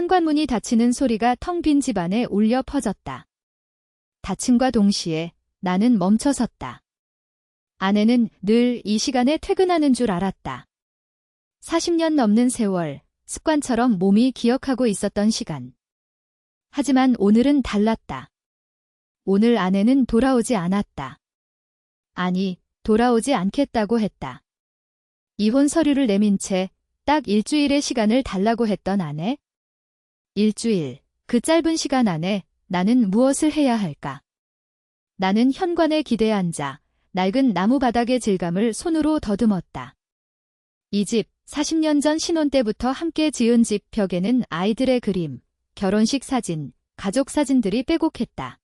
현관문이 닫히는 소리가 텅 빈 집안에 울려 퍼졌다. 닫힘과 동시에 나는 멈춰섰다. 아내는 늘 이 시간에 퇴근하는 줄 알았다. 40년 넘는 세월, 습관처럼 몸이 기억하고 있었던 시간. 하지만 오늘은 달랐다. 오늘 아내는 돌아오지 않았다. 아니, 돌아오지 않겠다고 했다. 이혼 서류를 내민 채 딱 일주일의 시간을 달라고 했던 아내? 일주일, 그 짧은 시간 안에 나는 무엇을 해야 할까? 나는 현관에 기대어 앉아 낡은 나무 바닥의 질감을 손으로 더듬었다. 이 집, 40년 전 신혼 때부터 함께 지은 집 벽에는 아이들의 그림, 결혼식 사진, 가족 사진들이 빼곡했다.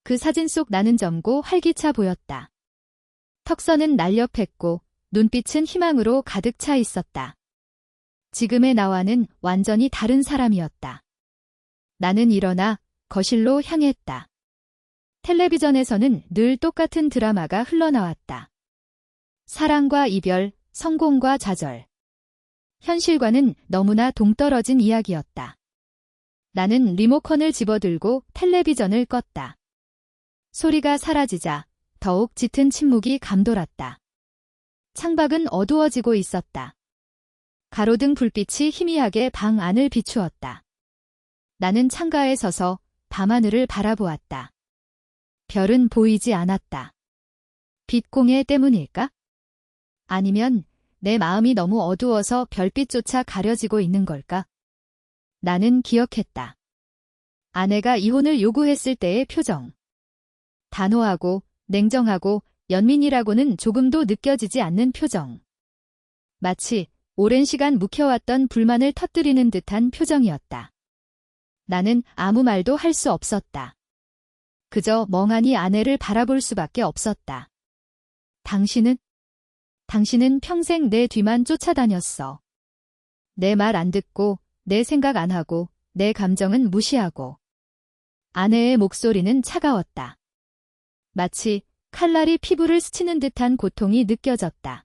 그 사진 속 나는 젊고 활기차 보였다. 턱선은 날렵했고 눈빛은 희망으로 가득 차 있었다. 지금의 나와는 완전히 다른 사람이었다. 나는 일어나 거실로 향했다. 텔레비전에서는 늘 똑같은 드라마가 흘러나왔다. 사랑과 이별, 성공과 좌절. 현실과는 너무나 동떨어진 이야기였다. 나는 리모컨을 집어들고 텔레비전을 껐다. 소리가 사라지자 더욱 짙은 침묵이 감돌았다. 창밖은 어두워지고 있었다. 가로등 불빛이 희미하게 방 안을 비추었다. 나는 창가에 서서 밤하늘을 바라보았다. 별은 보이지 않았다. 빛공해 때문일까? 아니면 내 마음이 너무 어두워서 별빛조차 가려지고 있는 걸까? 나는 기억했다. 아내가 이혼을 요구했을 때의 표정. 단호하고 냉정하고 연민이라고는 조금도 느껴지지 않는 표정. 마치 오랜 시간 묵혀왔던 불만을 터뜨리는 듯한 표정이었다. 나는 아무 말도 할 수 없었다. 그저 멍하니 아내를 바라볼 수밖에 없었다. 당신은 평생 내 뒤만 쫓아다녔어. 내 말 안 듣고, 내 생각 안 하고, 내 감정은 무시하고. 아내의 목소리는 차가웠다. 마치 칼날이 피부를 스치는 듯한 고통이 느껴졌다.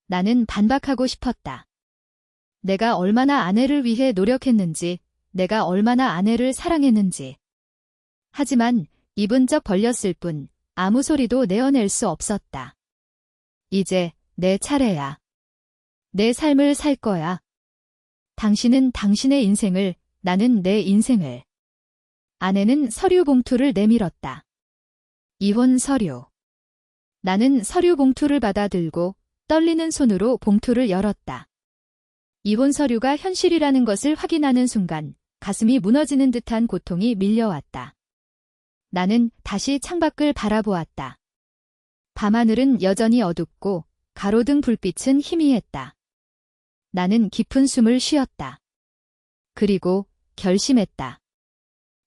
나는 반박하고 싶었다. 내가 얼마나 아내를 위해 노력했는지, 내가 얼마나 아내를 사랑했는지. 하지만 입은 쩍 벌렸을 뿐 아무 소리도 내어낼 수 없었다. 이제 내 차례야. 내 삶을 살 거야. 당신은 당신의 인생을, 나는 내 인생을. 아내는 서류 봉투를 내밀었다. 이혼 서류. 나는 서류 봉투를 받아들고 떨리는 손으로 봉투를 열었다. 이혼 서류가 현실이라는 것을 확인하는 순간 가슴이 무너지는 듯한 고통이 밀려왔다. 나는 다시 창밖을 바라보았다. 밤하늘은 여전히 어둡고 가로등 불빛은 희미했다. 나는 깊은 숨을 쉬었다. 그리고 결심했다.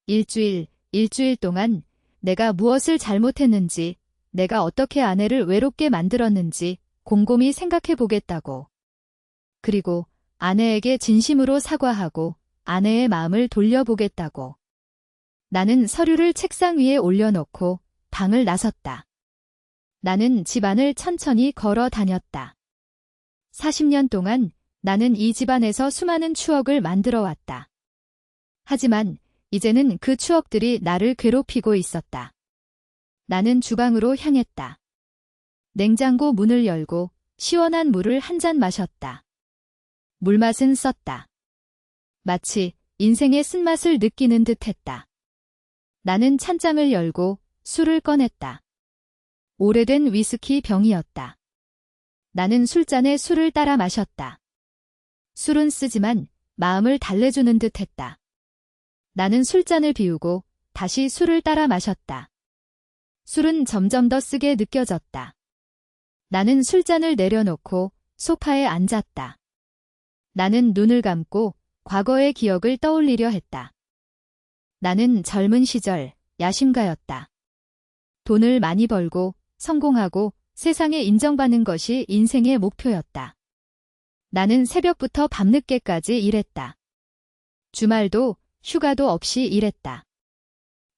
일주일 동안 내가 무엇을 잘못했는지, 내가 어떻게 아내를 외롭게 만들었는지 곰곰이 생각해 보겠다고. 그리고 아내에게 진심으로 사과하고 아내의 마음을 돌려보겠다고. 나는 서류를 책상 위에 올려놓고 방을 나섰다. 나는 집안을 천천히 걸어 다녔다. 40년 동안 나는 이 집안에서 수많은 추억을 만들어 왔다. 하지만 이제는 그 추억들이 나를 괴롭히고 있었다. 나는 주방으로 향했다. 냉장고 문을 열고 시원한 물을 한 잔 마셨다. 물맛은 썼다. 마치 인생의 쓴맛을 느끼는 듯했다. 나는 찬장을 열고 술을 꺼냈다. 오래된 위스키 병이었다. 나는 술잔에 술을 따라 마셨다. 술은 쓰지만 마음을 달래주는 듯했다. 나는 술잔을 비우고 다시 술을 따라 마셨다. 술은 점점 더 쓰게 느껴졌다. 나는 술잔을 내려놓고 소파에 앉았다. 나는 눈을 감고 과거의 기억을 떠올리려 했다. 나는 젊은 시절 야심가였다. 돈을 많이 벌고 성공하고 세상에 인정받는 것이 인생의 목표였다. 나는 새벽부터 밤늦게까지 일했다. 주말도 휴가도 없이 일했다.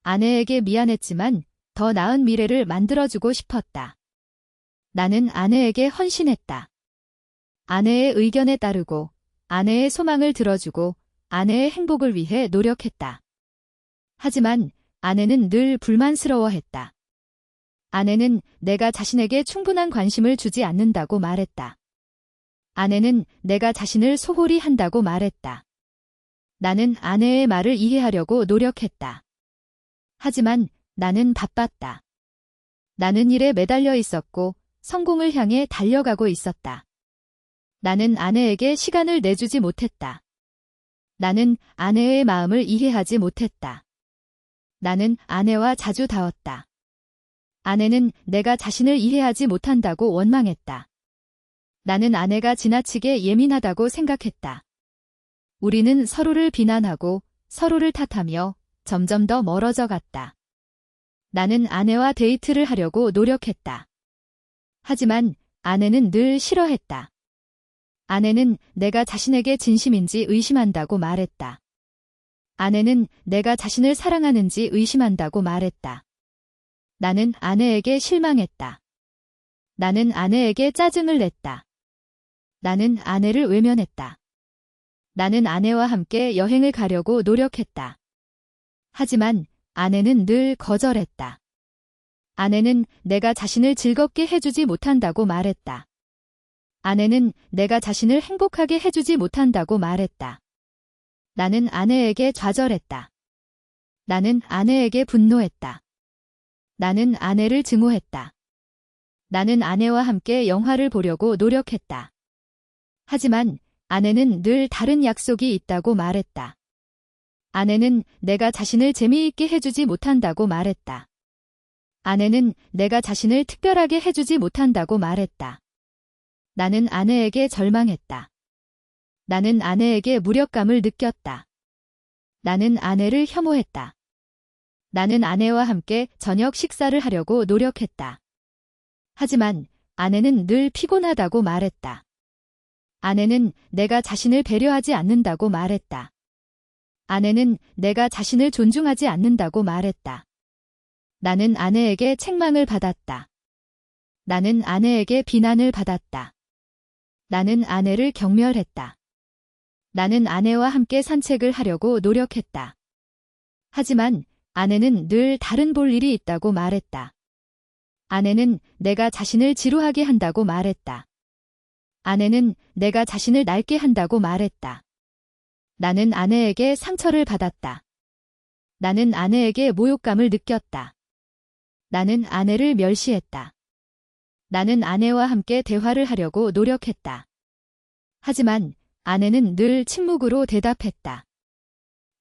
아내에게 미안했지만 더 나은 미래를 만들어주고 싶었다. 나는 아내에게 헌신했다. 아내의 의견에 따르고 아내의 소망을 들어주고 아내의 행복을 위해 노력했다. 하지만 아내는 늘 불만스러워했다. 아내는 내가 자신에게 충분한 관심을 주지 않는다고 말했다. 아내는 내가 자신을 소홀히 한다고 말했다. 나는 아내의 말을 이해하려고 노력했다. 하지만 나는 바빴다. 나는 일에 매달려 있었고 성공을 향해 달려가고 있었다. 나는 아내에게 시간을 내주지 못했다. 나는 아내의 마음을 이해하지 못했다. 나는 아내와 자주 다퉜다. 아내는 내가 자신을 이해하지 못한다고 원망했다. 나는 아내가 지나치게 예민하다고 생각했다. 우리는 서로를 비난하고 서로를 탓하며 점점 더 멀어져 갔다. 나는 아내와 데이트를 하려고 노력했다. 하지만 아내는 늘 싫어했다. 아내는 내가 자신에게 진심인지 의심한다고 말했다. 아내는 내가 자신을 사랑하는지 의심한다고 말했다. 나는 아내에게 실망했다. 나는 아내에게 짜증을 냈다. 나는 아내를 외면했다. 나는 아내와 함께 여행을 가려고 노력했다. 하지만 아내는 늘 거절했다. 아내는 내가 자신을 즐겁게 해주지 못한다고 말했다. 아내는 내가 자신을 행복하게 해주지 못한다고 말했다. 나는 아내에게 좌절했다. 나는 아내에게 분노했다. 나는 아내를 증오했다. 나는 아내와 함께 영화를 보려고 노력했다. 하지만 아내는 늘 다른 약속이 있다고 말했다. 아내는 내가 자신을 재미있게 해주지 못한다고 말했다. 아내는 내가 자신을 특별하게 해주지 못한다고 말했다. 나는 아내에게 절망했다. 나는 아내에게 무력감을 느꼈다. 나는 아내를 혐오했다. 나는 아내와 함께 저녁 식사를 하려고 노력했다. 하지만 아내는 늘 피곤하다고 말했다. 아내는 내가 자신을 배려하지 않는다고 말했다. 아내는 내가 자신을 존중하지 않는다고 말했다. 나는 아내에게 책망을 받았다. 나는 아내에게 비난을 받았다. 나는 아내를 경멸했다. 나는 아내와 함께 산책을 하려고 노력했다. 하지만 아내는 늘 다른 볼 일이 있다고 말했다. 아내는 내가 자신을 지루하게 한다고 말했다. 아내는 내가 자신을 낡게 한다고 말했다. 나는 아내에게 상처를 받았다. 나는 아내에게 모욕감을 느꼈다. 나는 아내를 멸시했다. 나는 아내와 함께 대화를 하려고 노력했다. 하지만 아내는 늘 침묵으로 대답했다.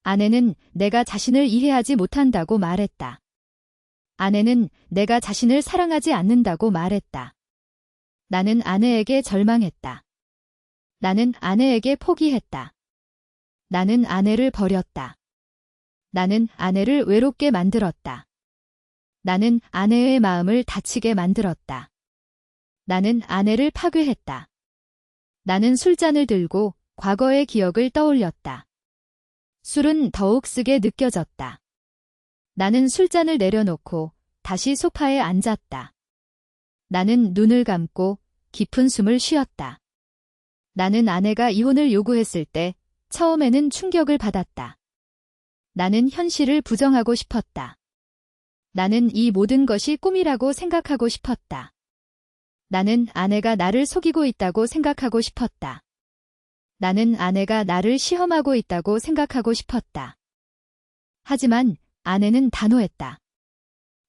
아내는 내가 자신을 이해하지 못한다고 말했다. 아내는 내가 자신을 사랑하지 않는다고 말했다. 나는 아내에게 절망했다. 나는 아내에게 포기했다. 나는 아내를 버렸다. 나는 아내를 외롭게 만들었다. 나는 아내의 마음을 다치게 만들었다. 나는 아내를 파괴했다. 나는 술잔을 들고 과거의 기억을 떠올렸다. 술은 더욱 쓰게 느껴졌다. 나는 술잔을 내려놓고 다시 소파에 앉았다. 나는 눈을 감고 깊은 숨을 쉬었다. 나는 아내가 이혼을 요구했을 때 처음에는 충격을 받았다. 나는 현실을 부정하고 싶었다. 나는 이 모든 것이 꿈이라고 생각하고 싶었다. 나는 아내가 나를 속이고 있다고 생각하고 싶었다. 나는 아내가 나를 시험하고 있다고 생각하고 싶었다. 하지만 아내는 단호했다.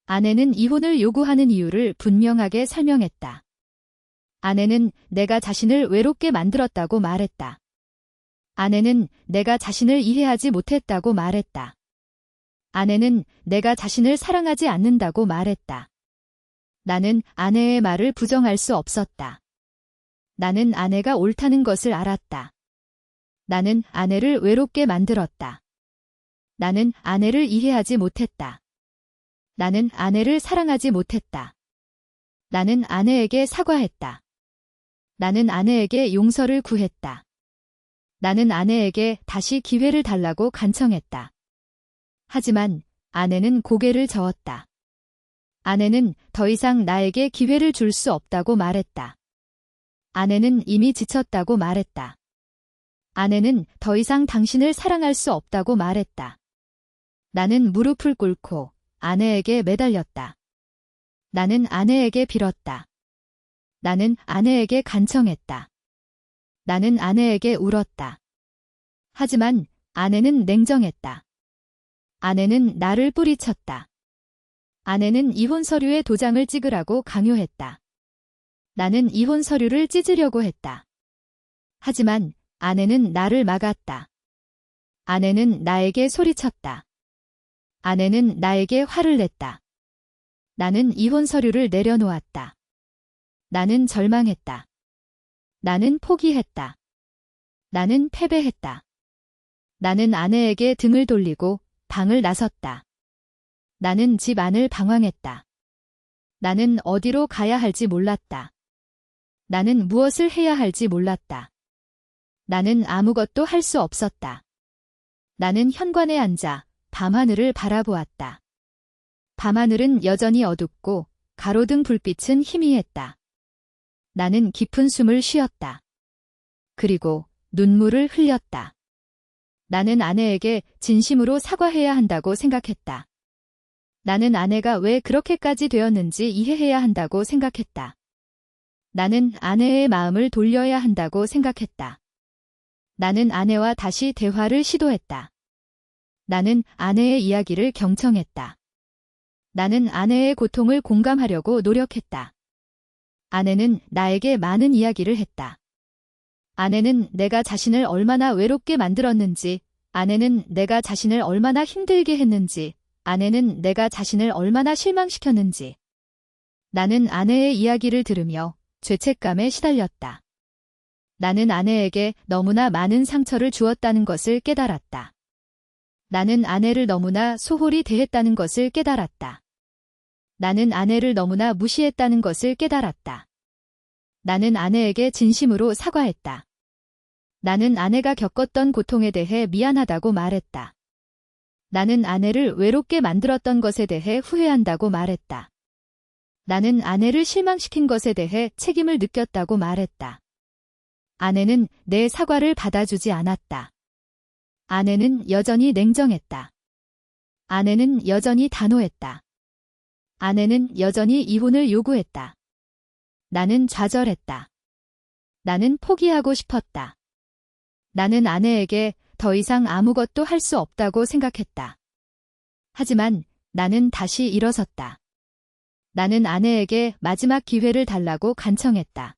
아내는 이혼을 요구하는 이유를 분명하게 설명했다. 아내는 내가 자신을 외롭게 만들었다고 말했다. 아내는 내가 자신을 이해하지 못했다고 말했다. 아내는 내가 자신을 사랑하지 않는다고 말했다. 나는 아내의 말을 부정할 수 없었다. 나는 아내가 옳다는 것을 알았다. 나는 아내를 외롭게 만들었다. 나는 아내를 이해하지 못했다. 나는 아내를 사랑하지 못했다. 나는 아내에게 사과했다. 나는 아내에게 용서를 구했다. 나는 아내에게 다시 기회를 달라고 간청했다. 하지만 아내는 고개를 저었다. 아내는 더 이상 나에게 기회를 줄 수 없다고 말했다. 아내는 이미 지쳤다고 말했다. 아내는 더 이상 당신을 사랑할 수 없다고 말했다. 나는 무릎을 꿇고 아내에게 매달렸다. 나는 아내에게 빌었다. 나는 아내에게 간청했다. 나는 아내에게 울었다. 하지만 아내는 냉정했다. 아내는 나를 뿌리쳤다. 아내는 이혼 서류에 도장을 찍으라고 강요했다. 나는 이혼 서류를 찢으려고 했다. 하지만 아내는 나를 막았다. 아내는 나에게 소리쳤다. 아내는 나에게 화를 냈다. 나는 이혼 서류를 내려놓았다. 나는 절망했다. 나는 포기했다. 나는 패배했다. 나는 아내에게 등을 돌리고 방을 나섰다. 나는 집 안을 방황했다. 나는 어디로 가야 할지 몰랐다. 나는 무엇을 해야 할지 몰랐다. 나는 아무것도 할 수 없었다. 나는 현관에 앉아 밤하늘을 바라보았다. 밤하늘은 여전히 어둡고 가로등 불빛은 희미했다. 나는 깊은 숨을 쉬었다. 그리고 눈물을 흘렸다. 나는 아내에게 진심으로 사과해야 한다고 생각했다. 나는 아내가 왜 그렇게까지 되었는지 이해해야 한다고 생각했다. 나는 아내의 마음을 돌려야 한다고 생각했다. 나는 아내와 다시 대화를 시도했다. 나는 아내의 이야기를 경청했다. 나는 아내의 고통을 공감하려고 노력했다. 아내는 나에게 많은 이야기를 했다. 아내는 내가 자신을 얼마나 외롭게 만들었는지, 아내는 내가 자신을 얼마나 힘들게 했는지, 아내는 내가 자신을 얼마나 실망시켰는지. 나는 아내의 이야기를 들으며 죄책감에 시달렸다. 나는 아내에게 너무나 많은 상처를 주었다는 것을 깨달았다. 나는 아내를 너무나 소홀히 대했다는 것을 깨달았다. 나는 아내를 너무나 무시했다는 것을 깨달았다. 나는 아내에게 진심으로 사과했다. 나는 아내가 겪었던 고통에 대해 미안하다고 말했다. 나는 아내를 외롭게 만들었던 것에 대해 후회한다고 말했다. 나는 아내를 실망시킨 것에 대해 책임을 느꼈다고 말했다. 아내는 내 사과를 받아주지 않았다. 아내는 여전히 냉정했다. 아내는 여전히 단호했다. 아내는 여전히 이혼을 요구했다. 나는 좌절했다. 나는 포기하고 싶었다. 나는 아내에게 더 이상 아무것도 할 수 없다고 생각했다. 하지만 나는 다시 일어섰다. 나는 아내에게 마지막 기회를 달라고 간청했다.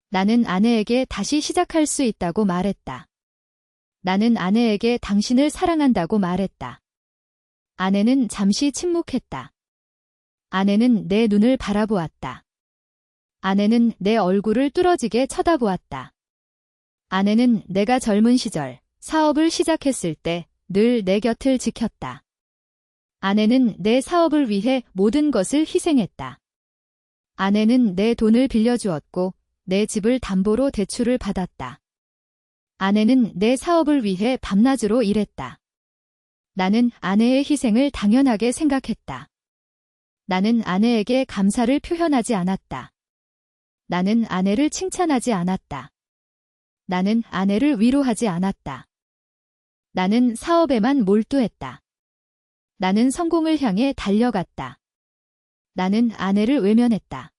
나는 아내에게 다시 시작할 수 있다고 말했다. 나는 아내에게 당신을 사랑한다고 말했다. 아내는 잠시 침묵했다. 아내는 내 눈을 바라보았다. 아내는 내 얼굴을 뚫어지게 쳐다보았다. 아내는 내가 젊은 시절 사업을 시작했을 때 늘 내 곁을 지켰다. 아내는 내 사업을 위해 모든 것을 희생했다. 아내는 내 돈을 빌려주었고 내 집을 담보로 대출을 받았다. 아내는 내 사업을 위해 밤낮으로 일했다. 나는 아내의 희생을 당연하게 생각했다. 나는 아내에게 감사를 표현하지 않았다. 나는 아내를 칭찬하지 않았다. 나는 아내를 위로하지 않았다. 나는 사업에만 몰두했다. 나는 성공을 향해 달려갔다. 나는 아내를 외면했다.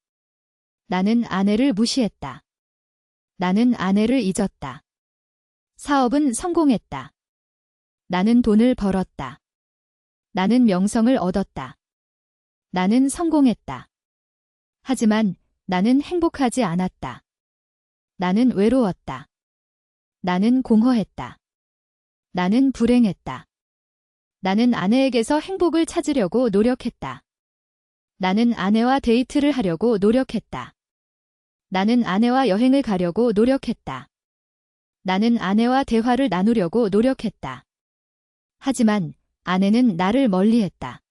나는 아내를 무시했다. 나는 아내를 잊었다. 사업은 성공했다. 나는 돈을 벌었다. 나는 명성을 얻었다. 나는 성공했다. 하지만 나는 행복하지 않았다. 나는 외로웠다. 나는 공허했다. 나는 불행했다. 나는 아내에게서 행복을 찾으려고 노력했다. 나는 아내와 데이트를 하려고 노력했다. 나는 아내와 여행을 가려고 노력했다. 나는 아내와 대화를 나누려고 노력했다. 하지만 아내는 나를 멀리했다.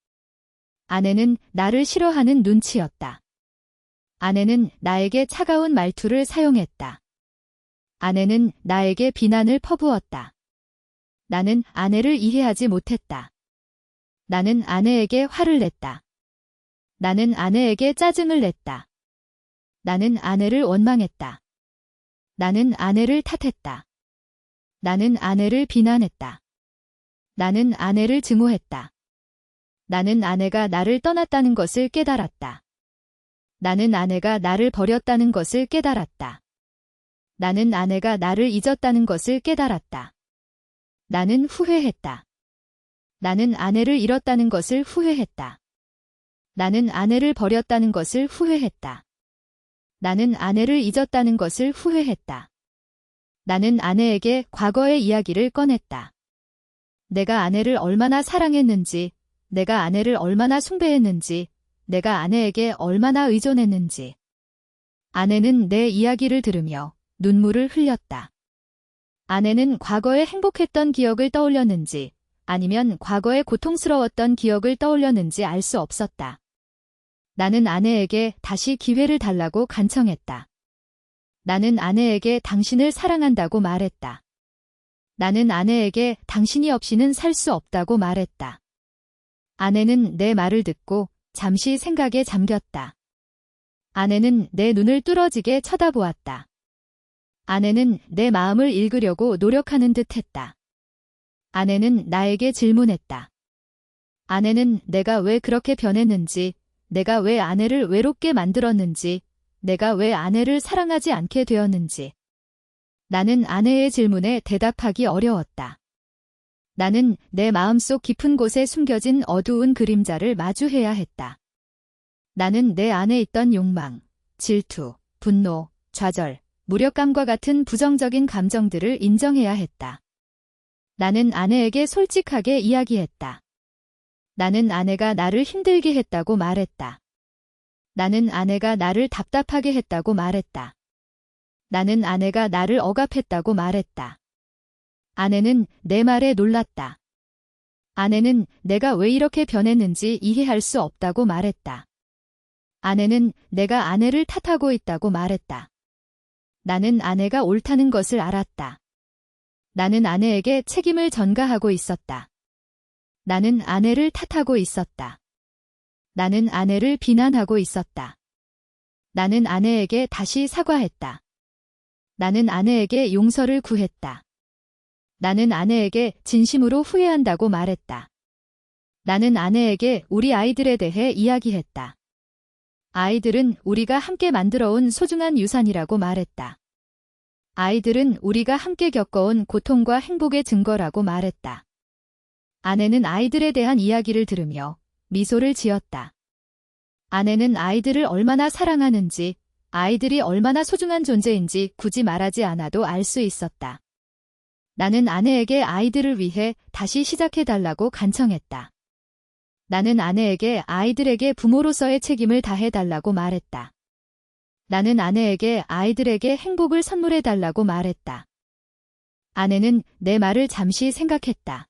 아내는 나를 싫어하는 눈치였다. 아내는 나에게 차가운 말투를 사용했다. 아내는 나에게 비난을 퍼부었다. 나는 아내를 이해하지 못했다. 나는 아내에게 화를 냈다. 나는 아내에게 짜증을 냈다. 나는 아내를 원망했다. 나는 아내를 탓했다. 나는 아내를 비난했다. 나는 아내를 증오했다. 나는 아내가 나를 떠났다는 것을 깨달았다. 나는 아내가 나를 버렸다는 것을 깨달았다. 나는 아내가 나를 잊었다는 것을 깨달았다. 나는 후회했다. 나는 아내를 잃었다는 것을 후회했다. 나는 아내를 버렸다는 것을 후회했다. 나는 아내를 잊었다는 것을 후회했다. 나는 아내에게 과거의 이야기를 꺼냈다. 내가 아내를 얼마나 사랑했는지, 내가 아내를 얼마나 숭배했는지, 내가 아내에게 얼마나 의존했는지. 아내는 내 이야기를 들으며 눈물을 흘렸다. 아내는 과거에 행복했던 기억을 떠올렸는지, 아니면 과거에 고통스러웠던 기억을 떠올렸는지 알 수 없었다. 나는 아내에게 다시 기회를 달라고 간청했다. 나는 아내에게 당신을 사랑한다고 말했다. 나는 아내에게 당신이 없이는 살 수 없다고 말했다. 아내는 내 말을 듣고 잠시 생각에 잠겼다. 아내는 내 눈을 뚫어지게 쳐다보았다. 아내는 내 마음을 읽으려고 노력하는 듯 했다. 아내는 나에게 질문했다. 아내는 내가 왜 그렇게 변했는지, 내가 왜 아내를 외롭게 만들었는지, 내가 왜 아내를 사랑하지 않게 되었는지. 나는 아내의 질문에 대답하기 어려웠다. 나는 내 마음속 깊은 곳에 숨겨진 어두운 그림자를 마주해야 했다. 나는 내 안에 있던 욕망, 질투, 분노, 좌절, 무력감과 같은 부정적인 감정들을 인정해야 했다. 나는 아내에게 솔직하게 이야기했다. 나는 아내가 나를 힘들게 했다고 말했다. 나는 아내가 나를 답답하게 했다고 말했다. 나는 아내가 나를 억압했다고 말했다. 아내는 내 말에 놀랐다. 아내는 내가 왜 이렇게 변했는지 이해할 수 없다고 말했다. 아내는 내가 아내를 탓하고 있다고 말했다. 나는 아내가 옳다는 것을 알았다. 나는 아내에게 책임을 전가하고 있었다. 나는 아내를 탓하고 있었다. 나는 아내를 비난하고 있었다. 나는 아내에게 다시 사과했다. 나는 아내에게 용서를 구했다. 나는 아내에게 진심으로 후회한다고 말했다. 나는 아내에게 우리 아이들에 대해 이야기했다. 아이들은 우리가 함께 만들어온 소중한 유산이라고 말했다. 아이들은 우리가 함께 겪어온 고통과 행복의 증거라고 말했다. 아내는 아이들에 대한 이야기를 들으며 미소를 지었다. 아내는 아이들을 얼마나 사랑하는지, 아이들이 얼마나 소중한 존재인지 굳이 말하지 않아도 알 수 있었다. 나는 아내에게 아이들을 위해 다시 시작해달라고 간청했다. 나는 아내에게 아이들에게 부모로서의 책임을 다해달라고 말했다. 나는 아내에게 아이들에게 행복을 선물해달라고 말했다. 아내는 내 말을 잠시 생각했다.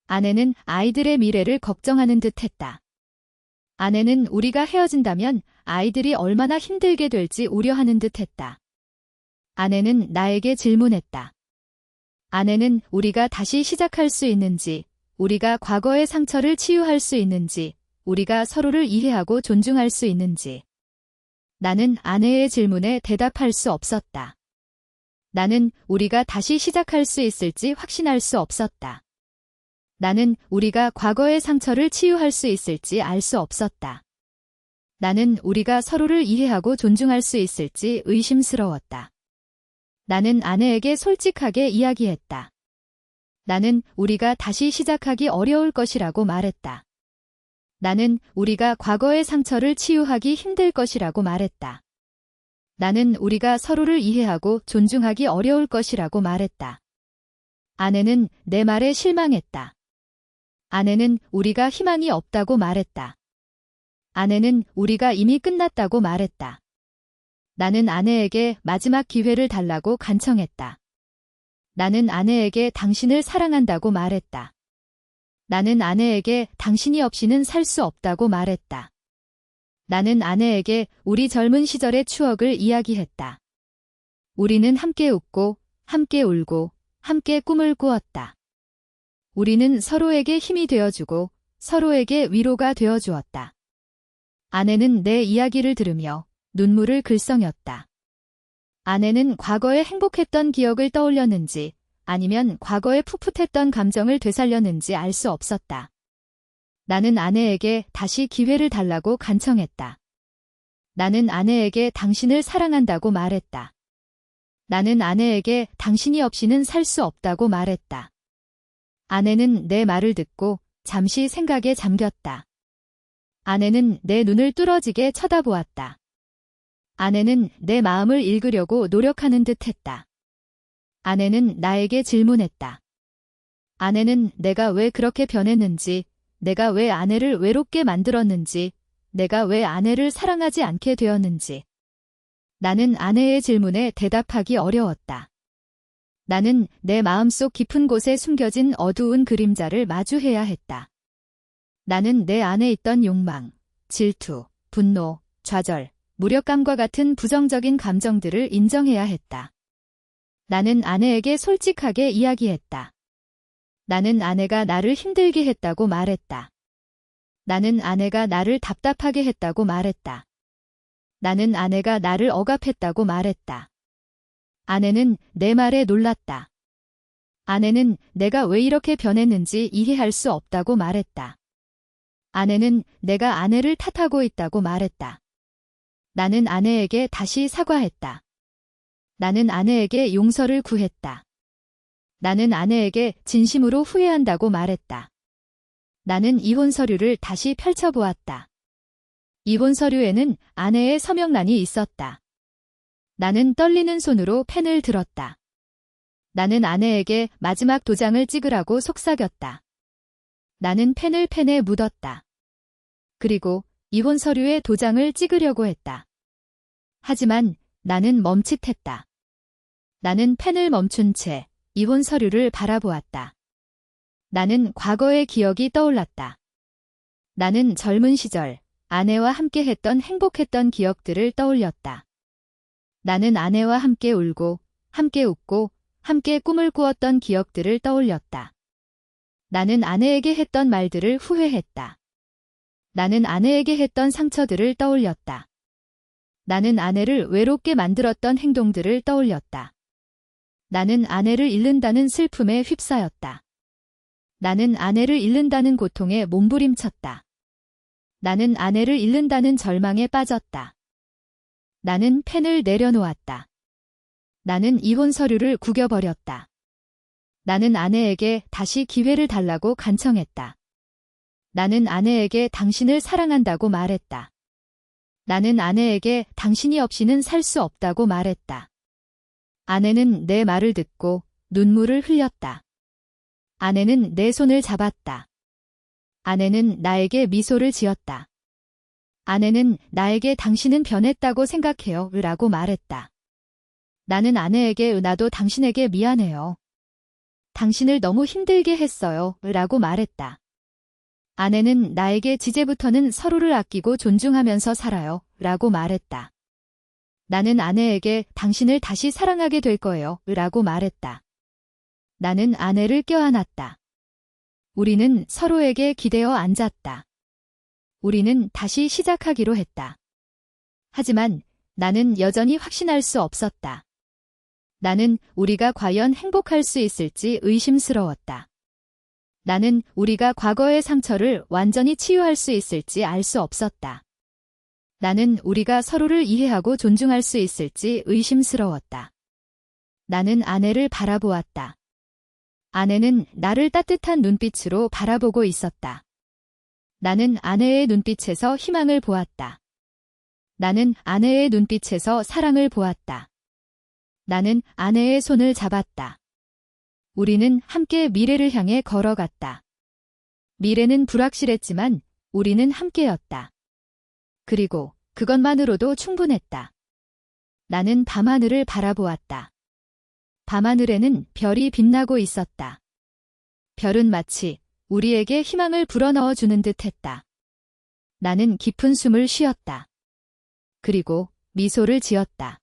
아내는 아이들의 미래를 걱정하는 듯 했다. 아내는 우리가 헤어진다면 아이들이 얼마나 힘들게 될지 우려하는 듯 했다. 아내는 나에게 질문했다. 아내는 우리가 다시 시작할 수 있는지, 우리가 과거의 상처를 치유할 수 있는지, 우리가 서로를 이해하고 존중할 수 있는지. 나는 아내의 질문에 대답할 수 없었다. 나는 우리가 다시 시작할 수 있을지 확신할 수 없었다. 나는 우리가 과거의 상처를 치유할 수 있을지 알 수 없었다. 나는 우리가 서로를 이해하고 존중할 수 있을지 의심스러웠다. 나는 아내에게 솔직하게 이야기했다. 나는 우리가 다시 시작하기 어려울 것이라고 말했다. 나는 우리가 과거의 상처를 치유하기 힘들 것이라고 말했다. 나는 우리가 서로를 이해하고 존중하기 어려울 것이라고 말했다. 아내는 내 말에 실망했다. 아내는 우리가 희망이 없다고 말했다. 아내는 우리가 이미 끝났다고 말했다. 나는 아내에게 마지막 기회를 달라고 간청했다. 나는 아내에게 당신을 사랑한다고 말했다. 나는 아내에게 당신이 없이는 살 수 없다고 말했다. 나는 아내에게 우리 젊은 시절의 추억을 이야기했다. 우리는 함께 웃고, 함께 울고, 함께 꿈을 꾸었다. 우리는 서로에게 힘이 되어주고, 서로에게 위로가 되어주었다. 아내는 내 이야기를 들으며 눈물을 글썽였다. 아내는 과거에 행복했던 기억을 떠올렸는지, 아니면 과거에 풋풋했던 감정을 되살렸는지 알 수 없었다. 나는 아내에게 다시 기회를 달라고 간청했다. 나는 아내에게 당신을 사랑한다고 말했다. 나는 아내에게 당신이 없이는 살 수 없다고 말했다. 아내는 내 말을 듣고 잠시 생각에 잠겼다. 아내는 내 눈을 뚫어지게 쳐다보았다. 아내는 내 마음을 읽으려고 노력하는 듯 했다. 아내는 나에게 질문했다. 아내는 내가 왜 그렇게 변했는지, 내가 왜 아내를 외롭게 만들었는지, 내가 왜 아내를 사랑하지 않게 되었는지. 나는 아내의 질문에 대답하기 어려웠다. 나는 내 마음속 깊은 곳에 숨겨진 어두운 그림자를 마주해야 했다. 나는 내 안에 있던 욕망, 질투, 분노, 좌절, 무력감과 같은 부정적인 감정들을 인정해야 했다. 나는 아내에게 솔직하게 이야기했다. 나는 아내가 나를 힘들게 했다고 말했다. 나는 아내가 나를 답답하게 했다고 말했다. 나는 아내가 나를 억압했다고 말했다. 아내는 내 말에 놀랐다. 아내는 내가 왜 이렇게 변했는지 이해할 수 없다고 말했다. 아내는 내가 아내를 탓하고 있다고 말했다. 나는 아내에게 다시 사과했다. 나는 아내에게 용서를 구했다. 나는 아내에게 진심으로 후회한다고 말했다. 나는 이혼 서류를 다시 펼쳐보았다. 이혼 서류에는 아내의 서명란이 있었다. 나는 떨리는 손으로 펜을 들었다. 나는 아내에게 마지막 도장을 찍으라고 속삭였다. 나는 펜을 펜에 묻었다. 그리고 이혼 서류에 도장을 찍으려고 했다. 하지만 나는 멈칫했다. 나는 펜을 멈춘 채 이혼 서류를 바라보았다. 나는 과거의 기억이 떠올랐다. 나는 젊은 시절 아내와 함께 했던 행복했던 기억들을 떠올렸다. 나는 아내와 함께 울고, 함께 웃고, 함께 꿈을 꾸었던 기억들을 떠올렸다. 나는 아내에게 했던 말들을 후회했다. 나는 아내에게 했던 상처들을 떠올렸다. 나는 아내를 외롭게 만들었던 행동들을 떠올렸다. 나는 아내를 잃는다는 슬픔에 휩싸였다. 나는 아내를 잃는다는 고통에 몸부림쳤다. 나는 아내를 잃는다는 절망에 빠졌다. 나는 펜을 내려놓았다. 나는 이혼 서류를 구겨버렸다. 나는 아내에게 다시 기회를 달라고 간청했다. 나는 아내에게 당신을 사랑한다고 말했다. 나는 아내에게 당신이 없이는 살 수 없다고 말했다. 아내는 내 말을 듣고 눈물을 흘렸다. 아내는 내 손을 잡았다. 아내는 나에게 미소를 지었다. 아내는 나에게 당신은 변했다고 생각해요 라고 말했다. 나는 아내에게 나도 당신에게 미안해요. 당신을 너무 힘들게 했어요 라고 말했다. 아내는 나에게 이제부터는 서로를 아끼고 존중하면서 살아요 라고 말했다. 나는 아내에게 당신을 다시 사랑하게 될 거예요 라고 말했다. 나는 아내를 껴안았다. 우리는 서로에게 기대어 앉았다. 우리는 다시 시작하기로 했다. 하지만 나는 여전히 확신할 수 없었다. 나는 우리가 과연 행복할 수 있을지 의심스러웠다. 나는 우리가 과거의 상처를 완전히 치유할 수 있을지 알 수 없었다. 나는 우리가 서로를 이해하고 존중할 수 있을지 의심스러웠다. 나는 아내를 바라보았다. 아내는 나를 따뜻한 눈빛으로 바라보고 있었다. 나는 아내의 눈빛에서 희망을 보았다. 나는 아내의 눈빛에서 사랑을 보았다. 나는 아내의 손을 잡았다. 우리는 함께 미래를 향해 걸어갔다. 미래는 불확실했지만 우리는 함께였다. 그리고 그것만으로도 충분했다. 나는 밤하늘을 바라보았다. 밤하늘에는 별이 빛나고 있었다. 별은 마치 우리에게 희망을 불어넣어 주는 듯 했다. 나는 깊은 숨을 쉬었다. 그리고 미소를 지었다.